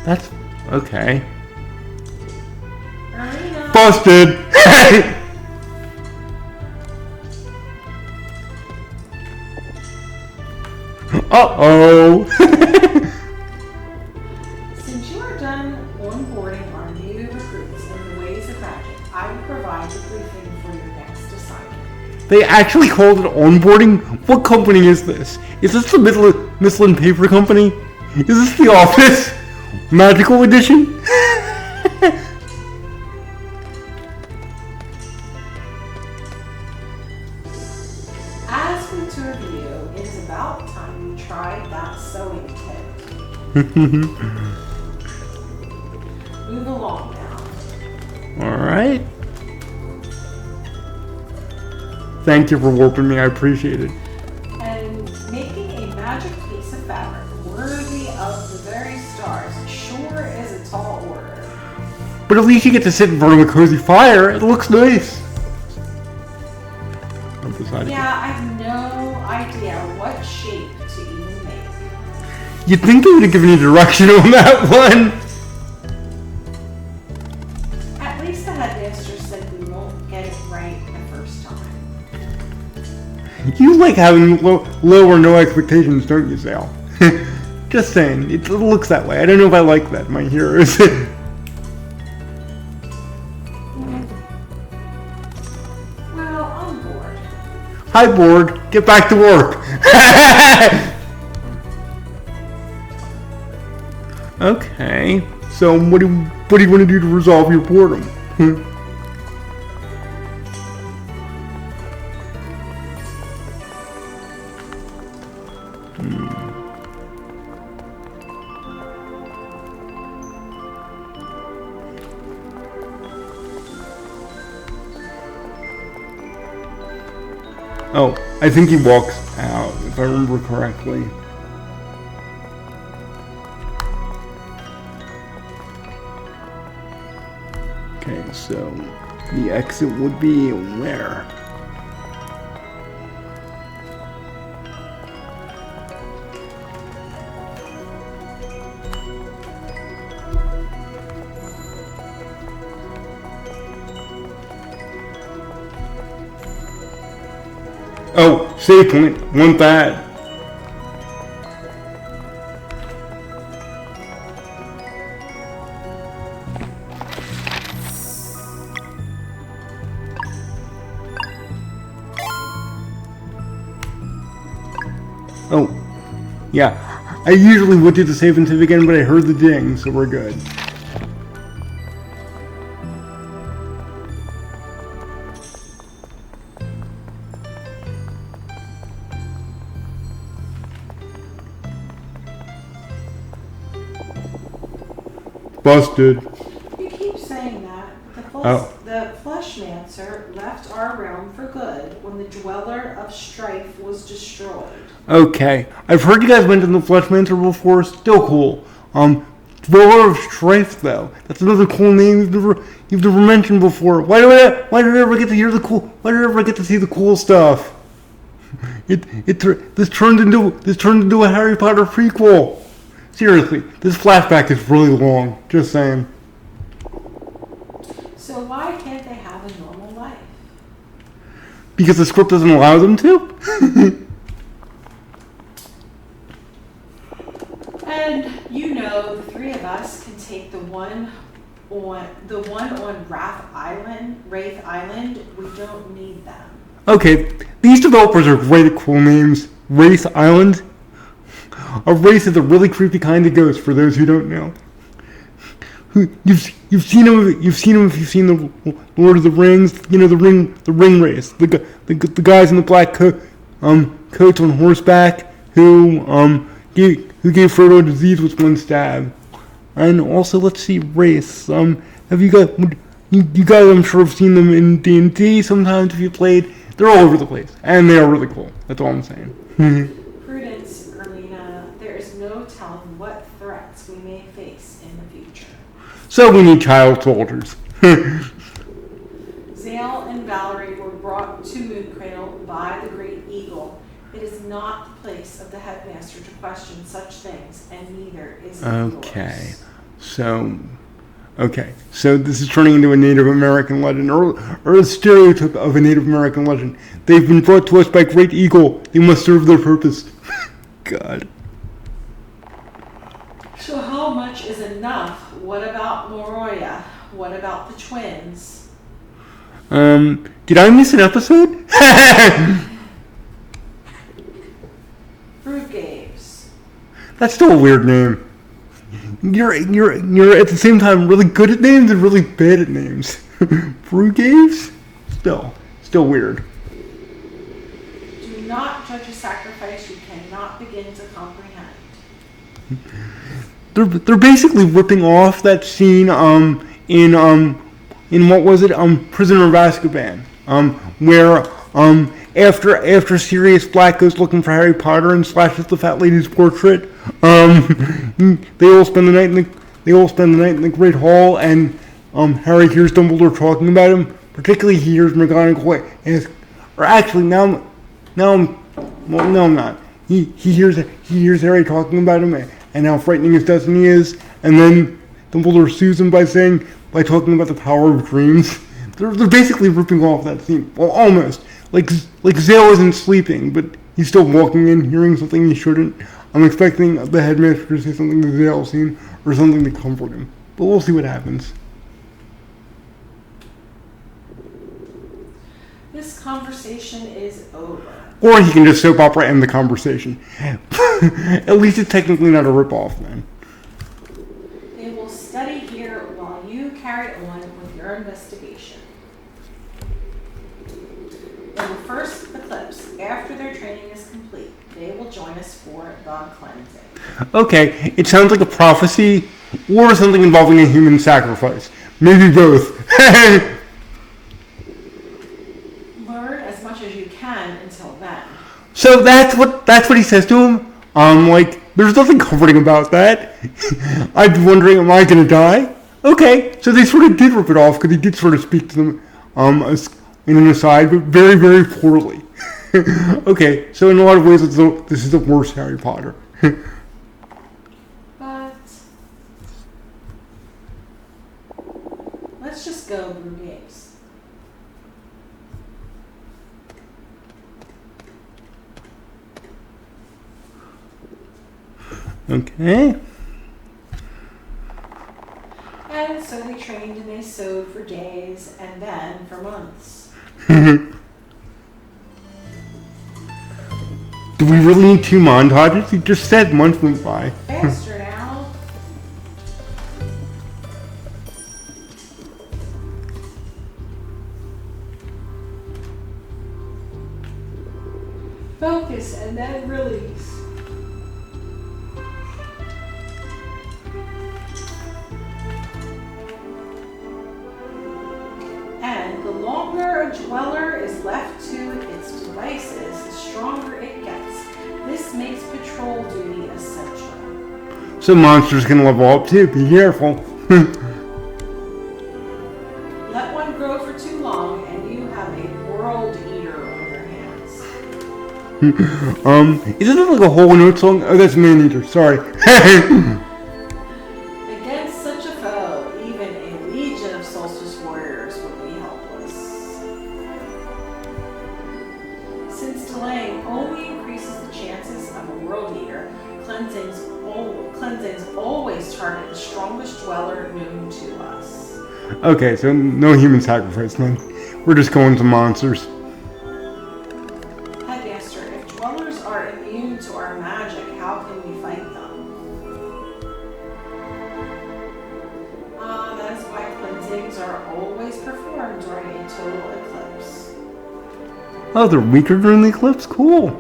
Speaker 1: That's okay.
Speaker 2: Arena.
Speaker 1: Busted. Uh-oh.
Speaker 2: Since you are done onboarding our new recruits in the ways of magic, I will provide the briefing for your next assignment.
Speaker 1: They actually called it onboarding? What company is this? Is this the Michelin Paper Company? Is this The Office? Magical Edition?
Speaker 2: As for the two of you, it is about time you tried that sewing kit. Move along now.
Speaker 1: Alright. Thank you for warping me, I appreciate it.
Speaker 2: And making a magic piece of fabric worthy of the very stars sure is a tall order.
Speaker 1: But at least you get to sit in front of a cozy fire. It looks nice. I'm deciding.
Speaker 2: Yeah, I have no idea what shape to even make.
Speaker 1: You'd think they would have given you direction on that one.
Speaker 2: At least the headmaster said we won't get it right the first time.
Speaker 1: You like having low or no expectations, don't you, Sal? Just saying, it looks that way. I don't know if I like that, my heroes.
Speaker 2: Well, I'm bored.
Speaker 1: Hi, board. Get back to work. Okay. So, what do you want to do to resolve your boredom? Oh, I think he walks out, if I remember correctly. Okay, so the exit would be where? Oh, save point. Want that. Oh, yeah. I usually would do the save and save again, but I heard the ding, so we're good. busted.
Speaker 2: You keep saying that.
Speaker 1: Oh.
Speaker 2: The Fleshmancer left our realm for good when the Dweller of Strife was destroyed.
Speaker 1: Okay. I've heard you guys mention the Fleshmancer before. Still cool. Dweller of Strife, though. That's another cool name you've never mentioned before. Why did I ever get to hear the cool? Why did I ever get to see the cool stuff? This turned into a Harry Potter prequel. Seriously, this flashback is really long. Just saying.
Speaker 2: So why can't they have a normal life?
Speaker 1: Because the script doesn't allow them to.
Speaker 2: And you know, the three of us can take the one on Wraith Island. We don't need them.
Speaker 1: Okay, these developers are great at cool names. Wraith Island. A wraith is a really creepy kind of ghost. For those who don't know, you've seen him if you've seen the Lord of the Rings. You know the ring wraiths, the guys in the black coats on horseback who gave Frodo disease with one stab. And also, let's see, wraiths. Have you guys? I'm sure have seen them in D&D sometimes if you played. They're all over the place, and they are really cool. That's all I'm saying.
Speaker 2: Prudence, Erlina. There is no telling what threats we may face in the future.
Speaker 1: So we need child soldiers.
Speaker 2: Zale and Valerie were brought to Mooncradle by the Great Eagle. It is not the place of the headmaster to question such things, and neither is it yours. So this is turning into a Native American legend, or a stereotype of a Native American legend. They've been brought to us by Great Eagle. They must serve their purpose. God. So how much is enough? What about Moroya? What about the twins?
Speaker 1: Did I miss an episode?
Speaker 2: Brugaves.
Speaker 1: That's still a weird name. You're at the same time really good at names and really bad at names. Brugaves? Still weird.
Speaker 2: Do not judge a sacrifice you cannot begin to comprehend.
Speaker 1: They're basically ripping off that scene in what was it, Prisoner of Azkaban, where after Sirius Black goes looking for Harry Potter and slashes the fat lady's portrait, they all spend the night in the Great Hall, and Harry hears Dumbledore talking about him. Particularly, he hears McGonagall ask, or actually no, I'm not. He hears Harry talking about him and how frightening his destiny is, and then Dumbledore soothes him by talking about the power of dreams. They're basically ripping off that scene. Well, almost. Like Zale isn't sleeping, but he's still walking in, hearing something he shouldn't. I'm expecting the headmaster to say something to Zale's scene, or something to comfort him. But we'll see what happens.
Speaker 2: This conversation is over.
Speaker 1: Or he can just soap opera end the conversation. At least it's technically not a rip-off, then.
Speaker 2: They will study here while you carry on with your investigation. In the first eclipse, after their training is complete, they will join us for the cleansing.
Speaker 1: Okay, it sounds like a prophecy, or something involving a human sacrifice. Maybe both.
Speaker 2: Learn as much as you can until then.
Speaker 1: So that's what he says to him. There's nothing comforting about that. I'd be wondering, am I gonna die? Okay, so they sort of did rip it off, because he did sort of speak to them, in an aside, but very, very poorly. Okay, so in a lot of ways, this is the worst Harry Potter.
Speaker 2: But let's just go, Brugaves.
Speaker 1: Okay.
Speaker 2: And so they trained and they sewed for days and then for months.
Speaker 1: Do we really need 2 montages? You just said months went by.
Speaker 2: Faster now. Focus and then release.
Speaker 1: So monsters can level up too. Be careful.
Speaker 2: Let one grow for too long, and you have a world eater on your hands.
Speaker 1: Isn't that like a whole note song? Oh, that's Man Eater. Sorry.
Speaker 2: Against such a foe, even a legion of solstice warriors would be helpless. Since delaying only increases the chances of a world eater, cleansings always target the strongest dweller known to us.
Speaker 1: Okay, so no human sacrifice, man. We're just going to monsters.
Speaker 2: Headmaster, if dwellers are immune to our magic, how can we fight them? That is why cleansings are always performed during a total eclipse.
Speaker 1: Oh, they're weaker during the eclipse? Cool.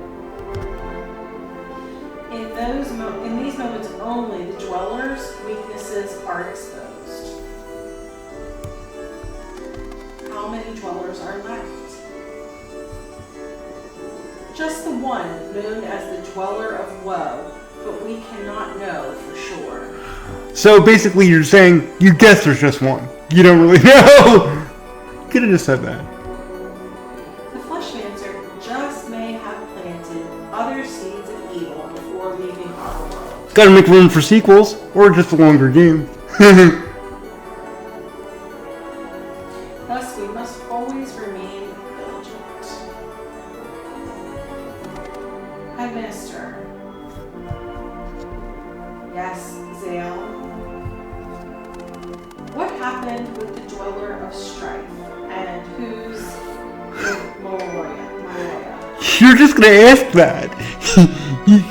Speaker 2: In these moments only, the dwellers' weaknesses are exposed. How many dwellers are left? Just the one, known as the Dweller of Woe, but we cannot know for sure.
Speaker 1: So basically you're saying you guess there's just one. You don't really know. Could have just said that.
Speaker 2: The Fleshmancer just may have planted other seeds of evil before leaving our world.
Speaker 1: Gotta make room for sequels, or just a longer game.
Speaker 2: Thus, we must always remain vigilant. Headmaster. Yes, Zale. What happened with the Dweller of Strife, and who's Maloya?
Speaker 1: You're just gonna ask that.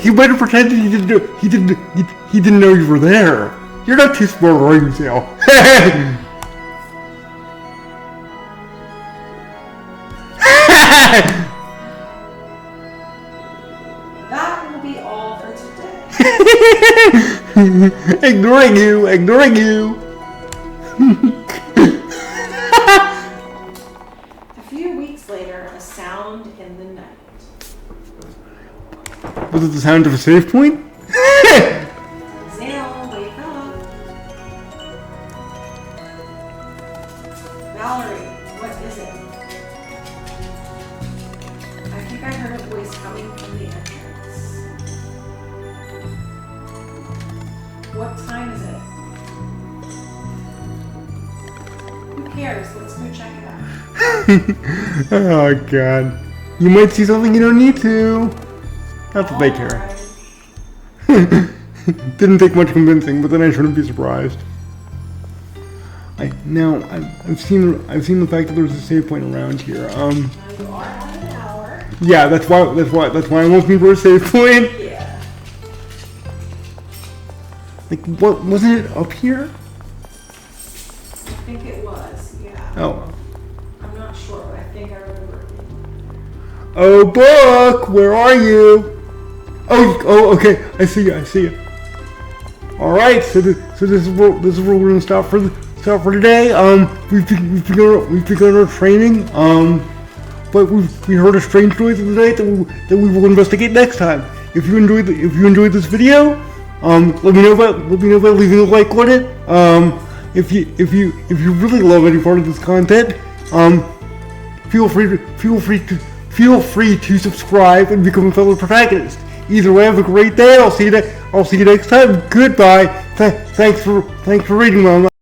Speaker 1: He might have pretended he didn't know. He didn't know you were there. You're not too smart, are you, Zale?
Speaker 2: That will be all for today.
Speaker 1: Ignoring you.
Speaker 2: A few weeks later, a sound in the night.
Speaker 1: Was it the sound of a save point?
Speaker 2: Zale, wake up. Valerie, what is it? I think I heard a voice coming from the entrance. What time is it? Who cares? Let's go check it out.
Speaker 1: Oh god. You might see something you don't need to. Not that they care.
Speaker 2: Alright.
Speaker 1: Didn't take much convincing, but then I shouldn't be surprised. I've seen the fact that there's a save point around here.
Speaker 2: Now you are at an hour.
Speaker 1: Yeah, that's why I'm looking for a save point.
Speaker 2: Yeah.
Speaker 1: Like, what wasn't it up here?
Speaker 2: I think it was, yeah.
Speaker 1: Oh.
Speaker 2: I'm not sure, but I think I remember it.
Speaker 1: Oh, book, where are you? Oh, okay. I see you. All right, so this is where we're gonna stop for today. We've begun our training. But we heard a strange noise of the night that we will investigate next time. If you enjoyed this video, let me know by leaving a like on it. If you really love any part of this content, feel free to subscribe and become a fellow protagonist. Either way, have a great day. I'll see you next time. Goodbye. Thanks for reading, Mama.